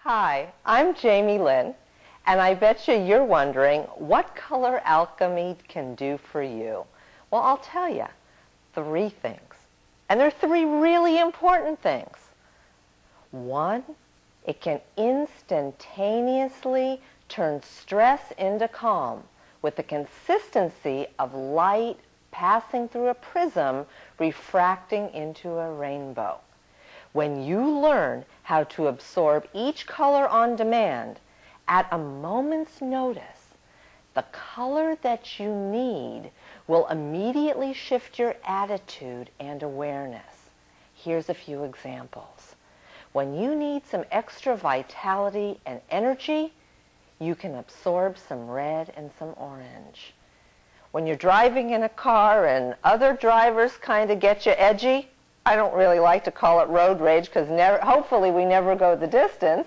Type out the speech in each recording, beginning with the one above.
Hi, I'm Jami Lin, and I bet you're wondering what color alchemy can do for you. Well, I'll tell you, 3 things. And they're 3 really important things. 1, it can instantaneously turn stress into calm with the consistency of light passing through a prism refracting into a rainbow. When you learn how to absorb each color on demand at a moment's notice, the color that you need will immediately shift your attitude and awareness. Here's a few examples. When you need some extra vitality and energy, you can absorb some red and some orange. When you're driving in a car and other drivers kind of get you edgy, I don't really like to call it road rage because hopefully we never go the distance,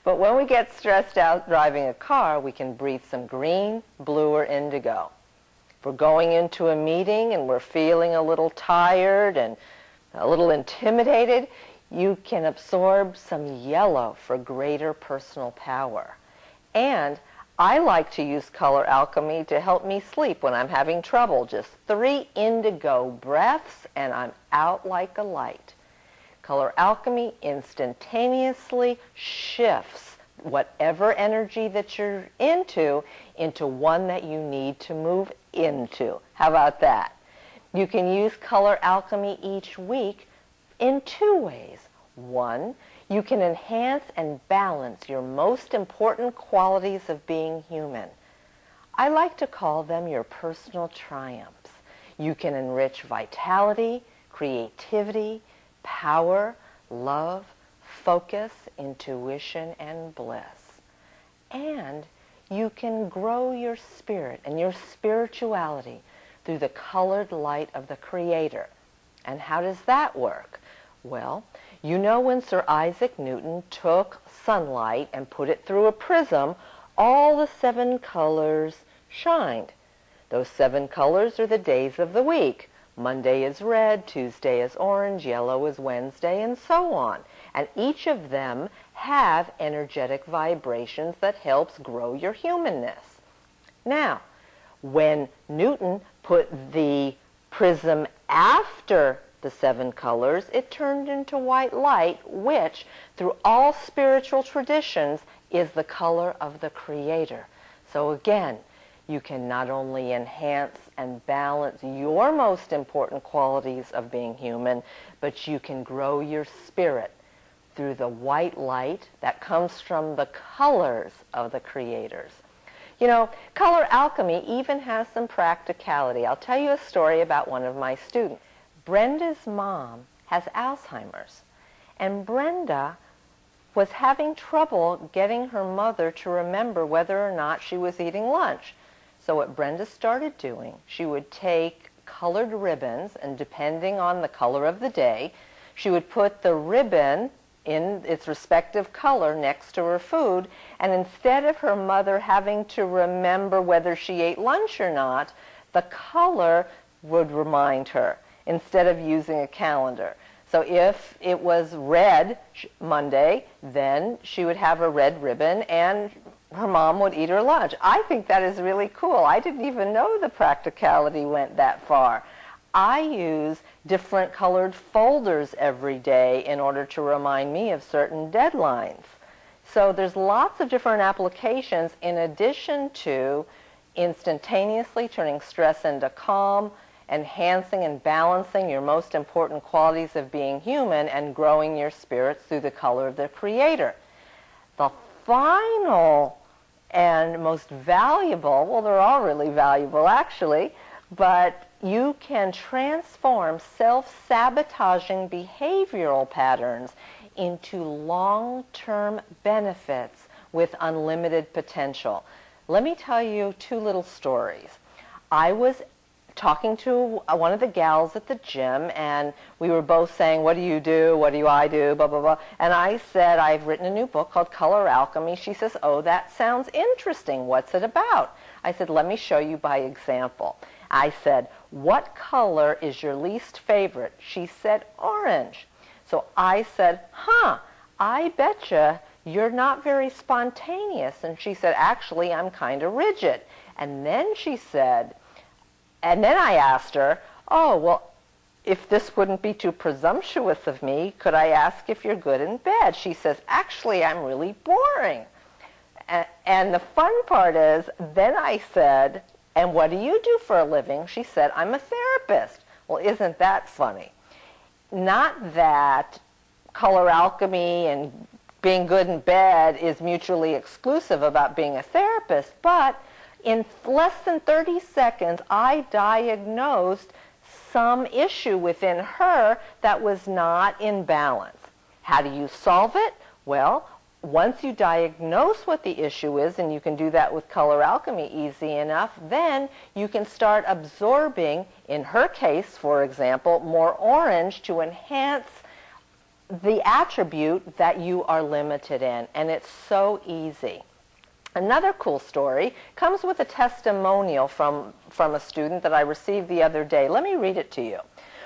but when we get stressed out driving a car, we can breathe some green, blue, or indigo. If we're going into a meeting and we're feeling a little tired and a little intimidated, you can absorb some yellow for greater personal power. And I like to use color alchemy to help me sleep when I'm having trouble. Just 3 indigo breaths and I'm out like a light. Color alchemy instantaneously shifts whatever energy that you're into one that you need to move into. How about that? You can use color alchemy each week in 2 ways. 1, you can enhance and balance your most important qualities of being human. I like to call them your personal triumphs. You can enrich vitality, creativity, power, love, focus, intuition, and bliss. And you can grow your spirit and your spirituality through the colored light of the Creator. And how does that work? Well, you know when Sir Isaac Newton took sunlight and put it through a prism, all the 7 colors shined. Those 7 colors are the days of the week. Monday is red, Tuesday is orange, yellow is Wednesday, and so on. And each of them have energetic vibrations that helps grow your humanness. Now, when Newton put the prism after the 7 colors, it turned into white light, which, through all spiritual traditions, is the color of the Creator. So again, you can not only enhance and balance your most important qualities of being human, but you can grow your spirit through the white light that comes from the colors of the Creators. You know, color alchemy even has some practicality. I'll tell you a story about one of my students. Brenda's mom has Alzheimer's, and Brenda was having trouble getting her mother to remember whether or not she was eating lunch. So what Brenda started doing, she would take colored ribbons, and depending on the color of the day, she would put the ribbon in its respective color next to her food, and instead of her mother having to remember whether she ate lunch or not, the color would remind her, instead of using a calendar. So if it was red Monday, then she would have a red ribbon and her mom would eat her lunch. I think that is really cool. I didn't even know the practicality went that far. I use different colored folders every day in order to remind me of certain deadlines. So there's lots of different applications in addition to instantaneously turning stress into calm, enhancing and balancing your most important qualities of being human, and growing your spirits through the color of the Creator. The final and most valuable, well, they're all really valuable actually, but you can transform self-sabotaging behavioral patterns into long-term benefits with unlimited potential. Let me tell you 2 little stories. I was talking to one of the gals at the gym, and we were both saying, what do you do, what do I do, blah, blah, blah. And I said, I've written a new book called Color Alchemy. She says, oh, that sounds interesting. What's it about? I said, let me show you by example. I said, what color is your least favorite? She said, orange. So I said, I betcha you're not very spontaneous. And she said, actually, I'm kind of rigid. And then she said, and then I asked her, oh, well, if this wouldn't be too presumptuous of me, could I ask if you're good in bed? She says, actually, I'm really boring. And the fun part is, then I said, and what do you do for a living? She said, I'm a therapist. Well, isn't that funny? Not that color alchemy and being good in bed is mutually exclusive about being a therapist, but in less than 30 seconds, I diagnosed some issue within her that was not in balance. How do you solve it? Well, once you diagnose what the issue is, and you can do that with color alchemy easy enough, then you can start absorbing, in her case, for example, more orange to enhance the attribute that you are limited in. And it's so easy. Another cool story comes with a testimonial from a student that I received the other day. Let me read it to you.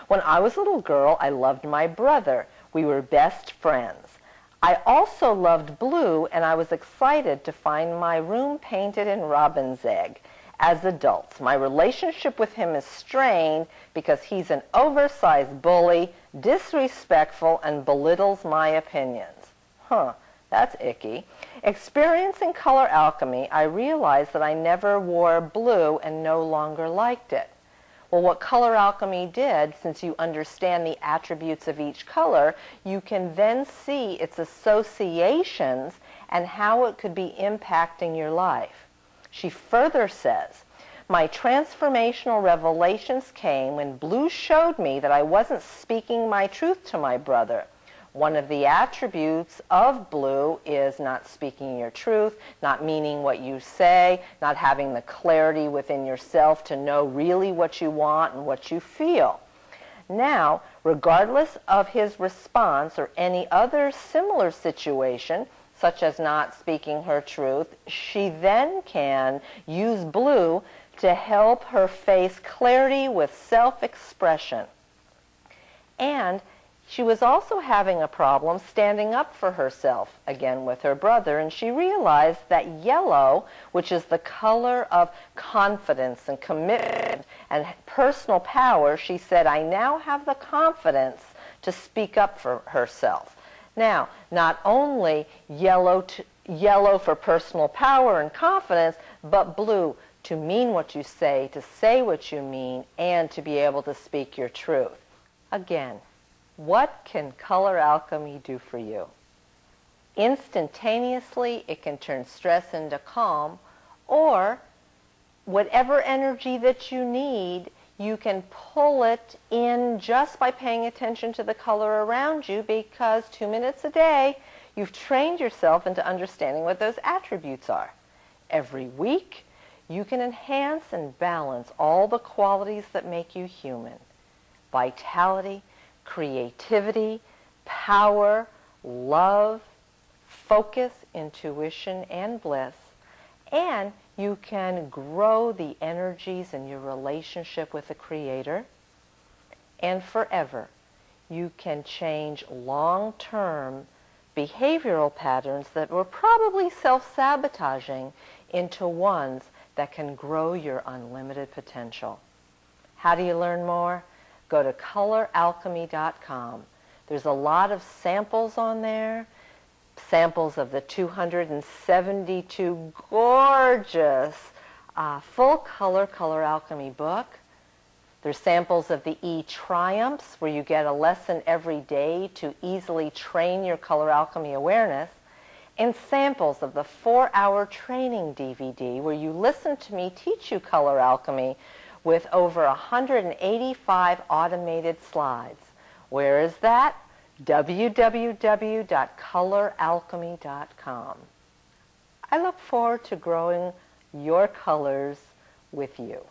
When I was a little girl, I loved my brother. We were best friends. I also loved blue, and I was excited to find my room painted in robin's egg. As adults, my relationship with him is strained because he's an oversized bully, disrespectful, and belittles my opinions. That's icky. Experiencing color alchemy, I realized that I never wore blue and no longer liked it. Well, what color alchemy did, since you understand the attributes of each color, you can then see its associations and how it could be impacting your life. She further says, my transformational revelations came when blue showed me that I wasn't speaking my truth to my brother. One of the attributes of blue is not speaking your truth, not meaning what you say, not having the clarity within yourself to know really what you want and what you feel. Now, regardless of his response or any other similar situation, such as not speaking her truth, she then can use blue to help her face clarity with self-expression. And she was also having a problem standing up for herself, again with her brother, and she realized that yellow, which is the color of confidence and commitment and personal power, she said, I now have the confidence to speak up for herself. Now, not only yellow for personal power and confidence, but blue to mean what you say, to say what you mean, and to be able to speak your truth. Again, what can color alchemy do for you? Instantaneously, it can turn stress into calm, or whatever energy that you need, you can pull it in just by paying attention to the color around you, because 2 minutes a day, you've trained yourself into understanding what those attributes are. Every week, you can enhance and balance all the qualities that make you human. Vitality, creativity, power, love, focus, intuition, and bliss. And you can grow the energies in your relationship with the Creator. And forever, you can change long-term behavioral patterns that were probably self-sabotaging into ones that can grow your unlimited potential. How do you learn more? Go to ColorAlchemy.com. There's a lot of samples on there, samples of the 272 gorgeous full-color Color Alchemy book. There's samples of the E-Triumphs, where you get a lesson every day to easily train your color alchemy awareness, and samples of the 4-hour training DVD, where you listen to me teach you color alchemy with over 185 automated slides. Where is that? www.coloralchemy.com. I look forward to growing your colors with you.